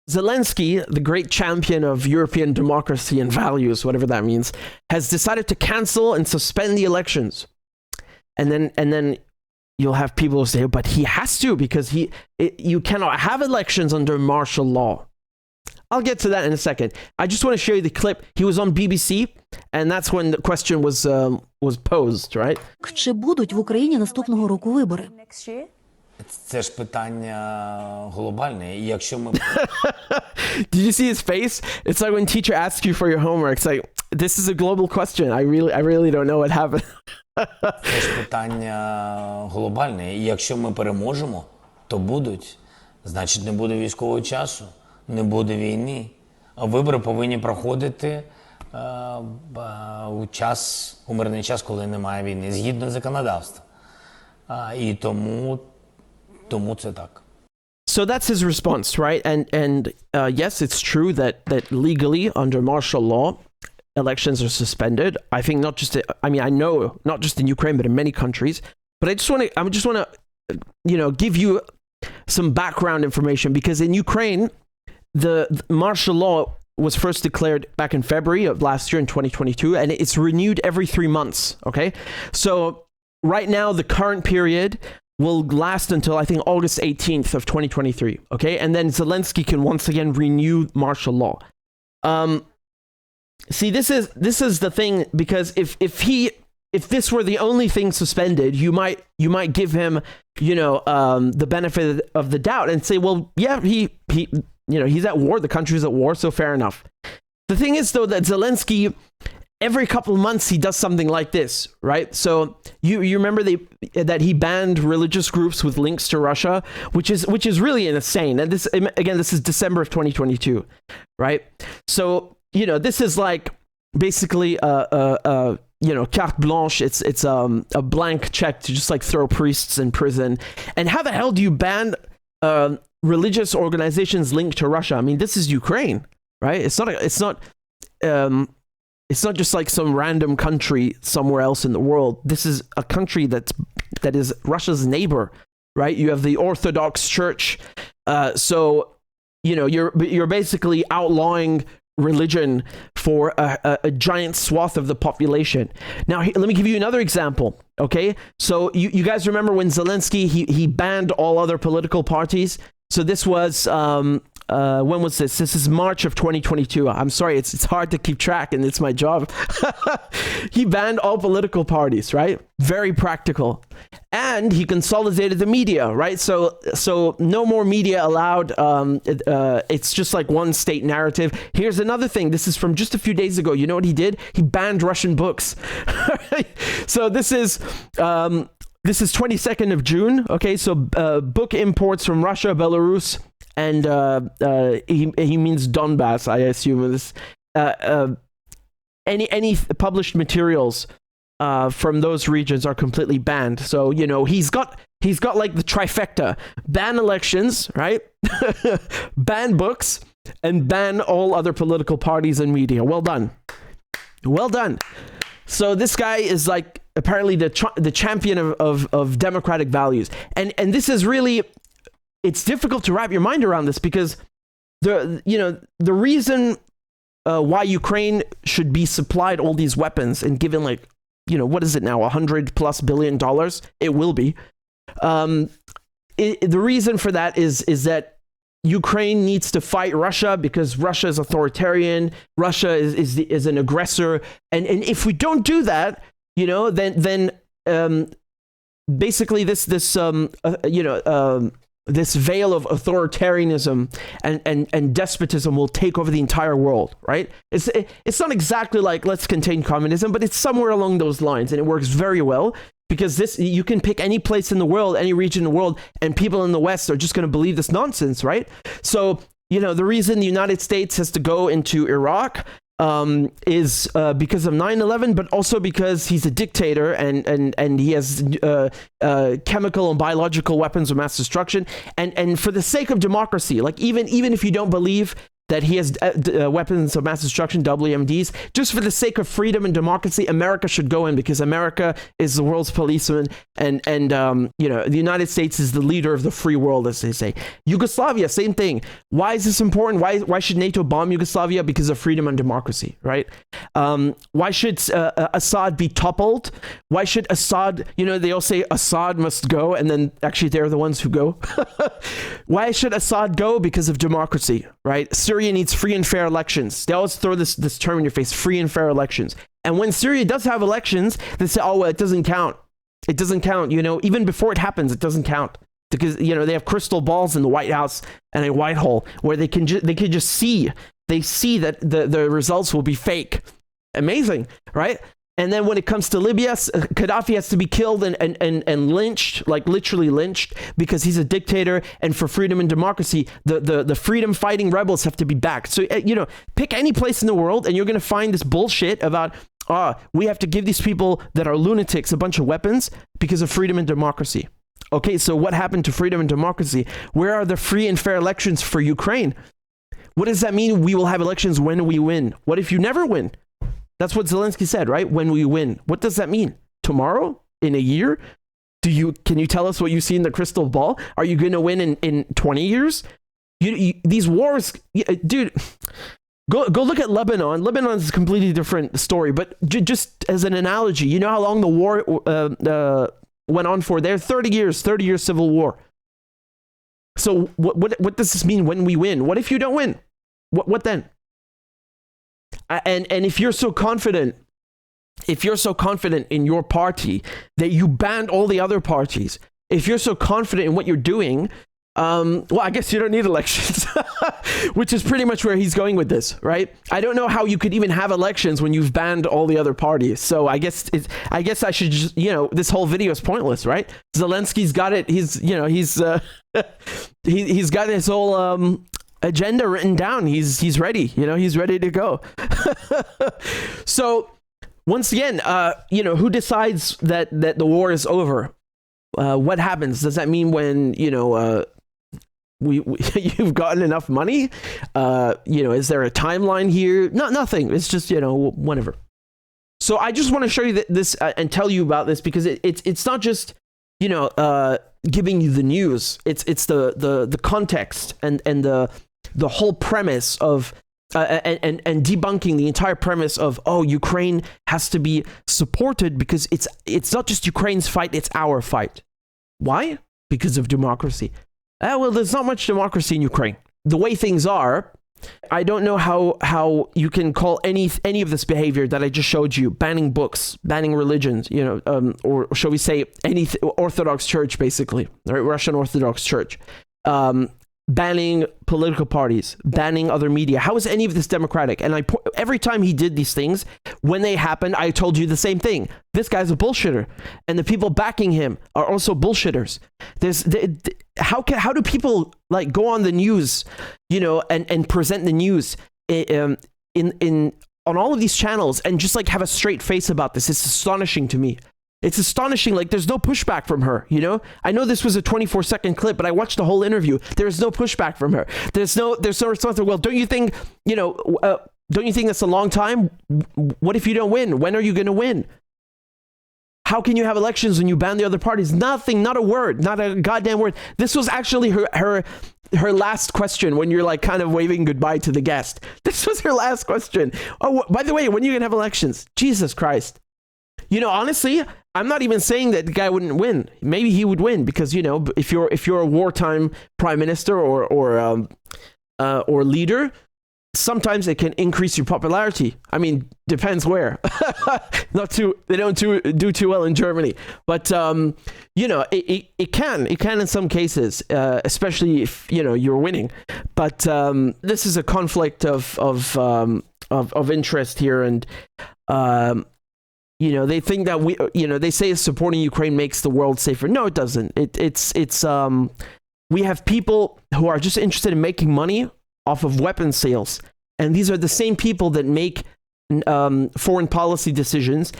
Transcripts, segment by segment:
Zelensky, the great champion of European democracy and values, whatever that means, has decided to cancel and suspend the elections. And then you'll have people who say, but he has to, because you cannot have elections under martial law. I'll get to that in a second. I just want to show you the clip. He was on BBC, and that's when the question was posed, right? Чи будуть в Україні наступного року вибори? Це ж питання глобальне. І якщо ми Did you see his face? It's like when teacher asks you for your homework. It's like, this is a global question. I really don't know what happened. Це ж питання глобальне. І якщо ми переможемо, то будуть. Значить, не буде військового часу, не буде війни. А вибори повинні проходити у мирний час, коли немає війни, згідно законодавства. І тому це так. So that's his response, right? And yes, it's true that legally under martial law, elections are suspended. I think I know not just in Ukraine, but in many countries. But I just want to, give you some background information, because in Ukraine, the martial law was first declared back in February of last year in 2022, and it's renewed every 3 months. Okay, so right now the current period will last until I think August 18th of 2023. Okay, and then Zelensky can once again renew martial law. See, this is the thing, because if this were the only thing suspended, you might give him, the benefit of the doubt and say, well, yeah, he's at war, the country's at war, so fair enough. The thing is, though, that Zelensky, every couple of months, he does something like this, right? So you remember that he banned religious groups with links to Russia, which is really insane. And this is December of 2022, right? So, this is like basically carte blanche. It's a blank check to just like throw priests in prison. And how the hell do you ban religious organizations linked to Russia? I mean, this is Ukraine, right? It's not just like some random country somewhere else in the world. This is a country that is Russia's neighbor, right? You have the Orthodox Church, so you're basically outlawing religion for a giant swath of the population. Now, let me give you another example. Okay, so you guys remember when Zelensky he banned all other political parties? So this was when was this? This is March of 2022. I'm sorry, it's hard to keep track, and it's my job. He banned all political parties, right? Very practical. And he consolidated the media, right? So no more media allowed. It's just like one state narrative. Here's another thing. This is from just a few days ago. You know what he did? He banned Russian books. So this is 22nd of June. Okay, so book imports from Russia, Belarus, and he means Donbass, I assume. This any published materials from those regions are completely banned. So he's got like the trifecta: ban elections, right? Ban books, and ban all other political parties and media. Well done. So this guy is like apparently the champion of democratic values, and this is really, it's difficult to wrap your mind around this, because the reason why Ukraine should be supplied all these weapons and given like, what is it now, $100+ billion? It will be. The reason for that is that Ukraine needs to fight Russia because Russia is authoritarian. Russia is an aggressor, and if we don't do that, then basically this veil of authoritarianism and despotism will take over the entire world, right? It's not exactly like let's contain communism, but it's somewhere along those lines, and it works very well, because you can pick any place in the world, any region in the world, and people in the West are just going to believe this nonsense, right? So, the reason the United States has to go into Iraq is because of 9/11, but also because he's a dictator and he has chemical and biological weapons of mass destruction. And for the sake of democracy, like even if you don't believe that he has weapons of mass destruction, WMDs, just for the sake of freedom and democracy, America should go in, because America is the world's policeman, and the United States is the leader of the free world, as they say. Yugoslavia, same thing. Why is this important? Why should NATO bomb Yugoslavia? Because of freedom and democracy, right? Why should Assad be toppled? Why should Assad, they all say Assad must go, and then actually they're the ones who go. Why should Assad go? Because of democracy, right? Syria needs free and fair elections. They always throw this term in your face, free and fair elections. And when Syria does have elections, they say, oh, well, it doesn't count. It doesn't count, even before it happens, it doesn't count. Because, they have crystal balls in the White House and a Whitehall where they can just see, they see that the results will be fake. Amazing, right? And then when it comes to Libya, Gaddafi has to be killed and lynched, like literally lynched, because he's a dictator. And for freedom and democracy, the freedom fighting rebels have to be backed. So, pick any place in the world and you're going to find this bullshit about, we have to give these people that are lunatics a bunch of weapons because of freedom and democracy. Okay, so what happened to freedom and democracy? Where are the free and fair elections for Ukraine? What does that mean? We will have elections when we win. What if you never win? That's what Zelensky said, right? When we win. What does that mean? Tomorrow? In a year? Can you tell us what you see in the crystal ball? Are you going to win in 20 years? These wars, dude, go look at Lebanon. Lebanon is a completely different story, but just as an analogy, you know how long the war went on for there? 30 years civil war. So what does this mean when we win? What if you don't win? What then? And if you're so confident in your party that you banned all the other parties, if you're so confident in what you're doing, well, I guess you don't need elections, which is pretty much where he's going with this, right? I don't know how you could even have elections when you've banned all the other parties. So I guess I should just, this whole video is pointless, right? Zelensky's got it. He's got his whole agenda written down. He's ready. He's ready to go. So once again, who decides that the war is over? What happens? Does that mean when you've gotten enough money? Is there a timeline here? Nothing. It's just whatever. So I just want to show you this and tell you about this, because it's not just giving you the news. It's the context and the whole premise of and debunking the entire premise of, Ukraine has to be supported because it's not just Ukraine's fight, it's our fight. Why? Because of democracy. Well, there's not much democracy in Ukraine. The way things are, I don't know how you can call any of this behavior that I just showed you, banning books, banning religions, or shall we say any Orthodox Church, basically, right? Russian Orthodox Church, banning political parties, banning other media. How is any of this democratic? And every time he did these things, when they happened, I told you the same thing. This guy's a bullshitter, and the people backing him are also bullshitters. How do people go on the news, and present the news on all of these channels and just have a straight face about this? It's astonishing to me. It's astonishing. There's no pushback from her, I know this was a 24-second clip, but I watched the whole interview. There's no pushback from her. There's no response. Well, don't you think that's a long time? What if you don't win? When are you going to win? How can you have elections when you ban the other parties? Nothing, not a word, not a goddamn word. This was actually her last question when you're kind of waving goodbye to the guest. This was her last question. Oh, by the way, when are you going to have elections? Jesus Christ. Honestly, I'm not even saying that the guy wouldn't win. Maybe he would win because, if you're a wartime prime minister or leader, sometimes it can increase your popularity. I mean, depends where. They don't do too well in Germany, but it can in some cases, especially if you're winning. But this is a conflict of interest here, and they think that they say supporting Ukraine makes the world safer. No, it doesn't. It's we have people who are just interested in making money off of weapons sales. And these are the same people that make foreign policy decisions.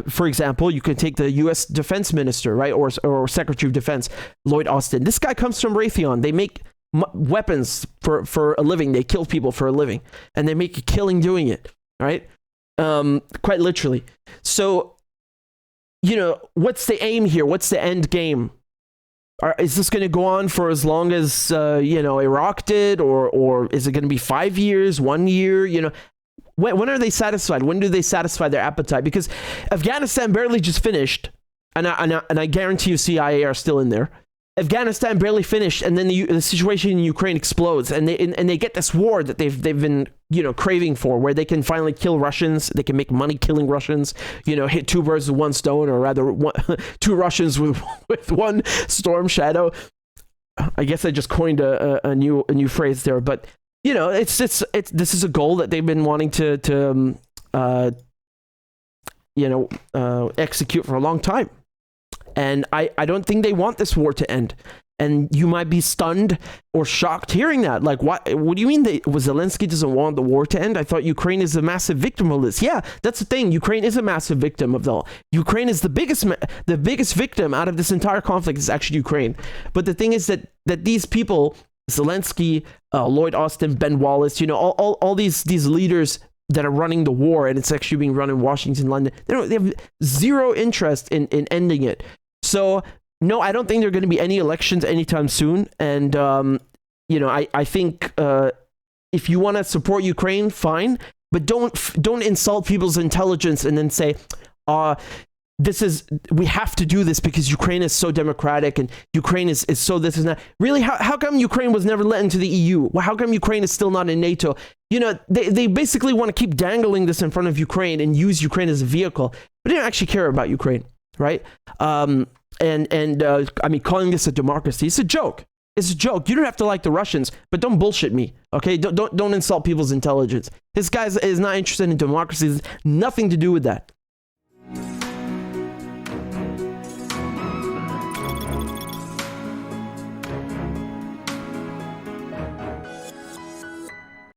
For example, you can take the U.S. Defense Minister, right, or Secretary of Defense, Lloyd Austin. This guy comes from Raytheon. They make weapons for a living. They kill people for a living, and they make a killing doing it, right? Quite literally. So, you know, what's the aim here? What's the end game? Is this going to go on for as long as, you know, Iraq did? Or is it going to be 5 years, 1 year? You know, when are they satisfied? When do they satisfy their appetite? Because Afghanistan barely just finished, and I guarantee you CIA are still in there. Afghanistan barely finished, and then the situation in Ukraine explodes, and they get this war that they've been, you know, craving for, where they can finally kill Russians. They can make money killing Russians. You know, hit two birds with one stone, or rather, two Russians with one storm shadow. I guess I just coined a new phrase there, but you know, it's this is a goal that they've been wanting to execute for a long time. And I don't think they want this war to end. And you might be stunned or shocked hearing that. Like, what do you mean Zelensky doesn't want the war to end? I thought Ukraine is a massive victim of this. Yeah, that's the thing. Ukraine is a massive victim of all. Ukraine is the biggest victim out of this entire conflict is actually Ukraine. But the thing is that these people, Zelensky, Lloyd Austin, Ben Wallace, you know, all these leaders that are running the war, and it's actually being run in Washington, London, they have zero interest in ending it. So, no, I don't think there are going to be any elections anytime soon. And, you know, I think if you want to support Ukraine, fine. But don't insult people's intelligence and then say, we have to do this because Ukraine is so democratic and Ukraine is so this and that. Really, how come Ukraine was never let into the EU? Well, how come Ukraine is still not in NATO? You know, they basically want to keep dangling this in front of Ukraine and use Ukraine as a vehicle, but they don't actually care about Ukraine, right? I mean, calling this a democracy, it's a joke. It's a joke. You don't have to like the Russians, but don't bullshit me, okay? Don't insult people's intelligence. This guy is not interested in democracy. It has nothing to do with that.